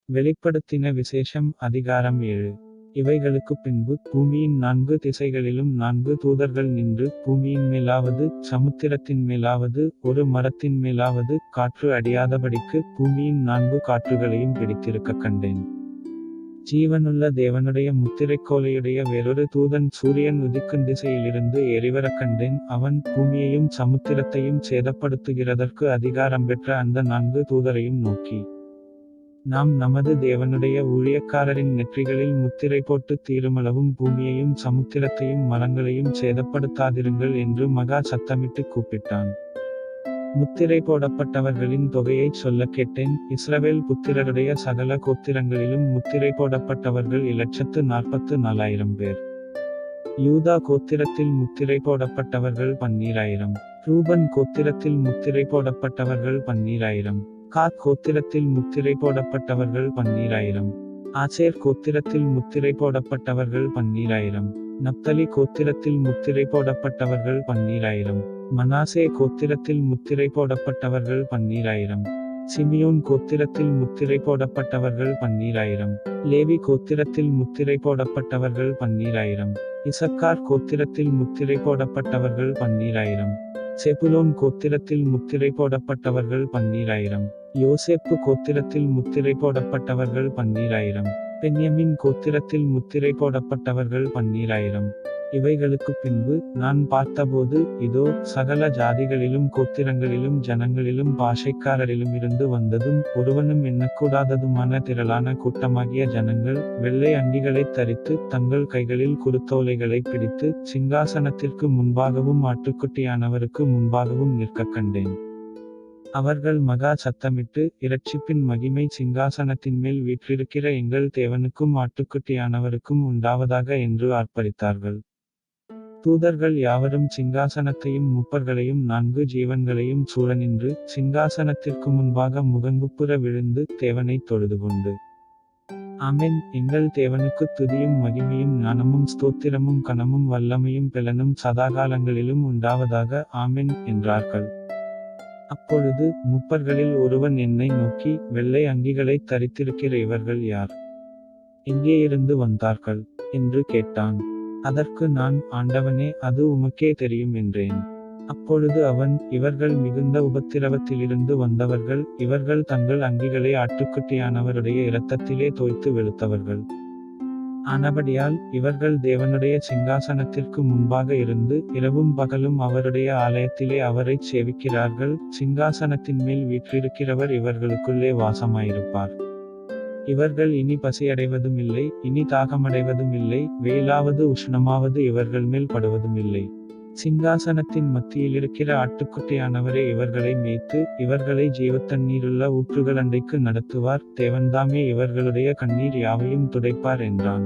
வெளிப்படுத்தின விசேஷம் அதிகாரம் 7. இவைகளுக்குப் பின்பு பூமியின் 4 திசைகளிலும் 4 தூதர்கள் நின்று பூமியின் மேலாவது சமுத்திரத்தின் மேலாவது ஒரு மரத்தின் மேலாவது காற்று அடியாதபடிக்கு பூமியின் 4 காற்றுகளையும் பிடித்திருக்க கண்டேன். ஜீவனுள்ள தேவனுடைய முத்திரைக்கோலையுடைய வேறொரு தூதன் சூரியன் உதிக்கும் திசையிலிருந்து ஏறிவரக் கண்டேன். அவன் பூமியையும் சமுத்திரத்தையும் சேதப்படுத்துகிறதற்கு அதிகாரம் பெற்ற அந்த 4 தூதரையும் நோக்கி, நாம் நமது தேவனுடைய ஊழியக்காரரின் நெற்றிகளில் முத்திரை போட்டு தீருமளவும் பூமியையும் சமுத்திரத்தையும் மரங்களையும் சேதப்படுத்தாதிருங்கள் என்று மகா சத்தமிட்டு கூப்பிட்டான். முத்திரை போடப்பட்டவர்களின் தொகையைச் சொல்ல கேட்டேன். இஸ்ரவேல் புத்திரருடைய சகல கோத்திரங்களிலும் முத்திரை போடப்பட்டவர்கள் 1,44,000 பேர். யூதா கோத்திரத்தில் முத்திரை போடப்பட்டவர்கள் 12,000. ரூபன் கோத்திரத்தில் முத்திரை போடப்பட்டவர்கள் 12,000. காத் கோத்திரத்தில் முத்திரை போடப்பட்டவர்கள் 12,000. ஆசேர் கோத்திரத்தில் முத்திரை போடப்பட்டவர்கள் 12,000. நப்தலி கோத்திரத்தில் முத்திரை போடப்பட்டவர்கள் 12,000. மனாசே கோத்திரத்தில் முத்திரை போடப்பட்டவர்கள் 12,000. சிமியோன் கோத்திரத்தில் முத்திரை போடப்பட்டவர்கள் 12,000. லேவி கோத்திரத்தில் முத்திரை போடப்பட்டவர்கள் 12,000. இசக்கார் கோத்திரத்தில் முத்திரை போடப்பட்டவர்கள் 12,000. செபுலோன் கோத்திரத்தில் முத்திரை போடப்பட்டவர்கள் 12,000. யோசேப்பு கோத்திரத்தில் முத்திரை போடப்பட்டவர்கள் 12,000. பென்யமின் கோத்திரத்தில் முத்திரை போடப்பட்டவர்கள் 12,000. இவைகளுக்குப் பின்பு நான் பார்த்தபோது, இதோ, சகல ஜாதிகளிலும் கோத்திரங்களிலும் ஜனங்களிலும் பாஷைக்காரரிலுமிருந்து வந்ததும் ஒருவனும் எண்ணக்கூடாததுமான திரளான கூட்டமாகிய ஜனங்கள் வெள்ளை அங்கிகளைத் தரித்து தங்கள் கைகளில் குருத்தோலைகளைப் பிடித்து சிங்காசனத்திற்கு முன்பாகவும் ஆட்டுக்குட்டியானவருக்கு முன்பாகவும் நிற்கக் கண்டேன். அவர்கள் மகா சத்தமிட்டு, இரட்சிப்பின் மகிமை சிங்காசனத்தின்மேல் வீற்றிருக்கிற எங்கள் தேவனுக்கும் ஆட்டுக்குட்டியானவருக்கும் உண்டாவதாக என்று ஆர்ப்பரித்தார்கள். தூதர்கள் யாவரும் சிங்காசனத்தையும் மூப்பர்களையும் 4 ஜீவன்களையும் சூழ நின்று சிங்காசனத்திற்கு முன்பாக முகங்குப்புற விழுந்து தேவனைத் தொழுதுகொண்டு, ஆமென், எங்கள் தேவனுக்குத் துதியும் மகிமையும் ஞானமும் ஸ்தோத்திரமும் கனமும் வல்லமையும் பெலனும் சதாகாலங்களிலும் உண்டாவதாக, ஆமென் என்றார்கள். அப்பொழுது மூப்பர்களில் ஒருவன் என்னை நோக்கி, வெள்ளை அங்கிகளைத் தரித்திருக்கிற இவர்கள் யார்? எங்கேயிருந்து வந்தார்கள்? என்று கேட்டான். அதற்கு நான், ஆண்டவனே, அது உமக்கே தெரியும் என்றேன். அப்பொழுது அவன், இவர்கள் மிகுந்த உபத்திரவத்திலிருந்து வந்தவர்கள், இவர்கள் தங்கள் அங்கிகளை ஆட்டுக்குட்டியானவருடைய இரத்தத்திலே தோய்த்து வெளுத்தவர்கள். ஆனபடியால் இவர்கள் தேவனுடைய சிங்காசனத்திற்கு முன்பாக இருந்து இரவும் பகலும் அவருடைய ஆலயத்திலே அவரைச் சேவிக்கிறார்கள். சிங்காசனத்தின் மேல் வீற்றிருக்கிறவர் இவர்களுக்குள்ளே வாசமாயிருப்பார். இவர்கள் இனி பசியடைவதுமில்லை, இனி தாகமடைவதுமில்லை, வெயிலாவது உஷ்ணமாவது இவர்கள் மேல் படுவதுமில்லை. சிங்காசனத்தின் மத்தியிலிருக்கிற ஆட்டுக்குட்டியானவரே இவர்களை மேய்த்து இவர்களை ஜீவத்தண்ணீருள்ள ஊற்றுகளண்டைக்கு நடத்துவார். தேவன்தாமே இவர்களுடைய கண்ணீர் யாவையும் துடைப்பார் என்றான்.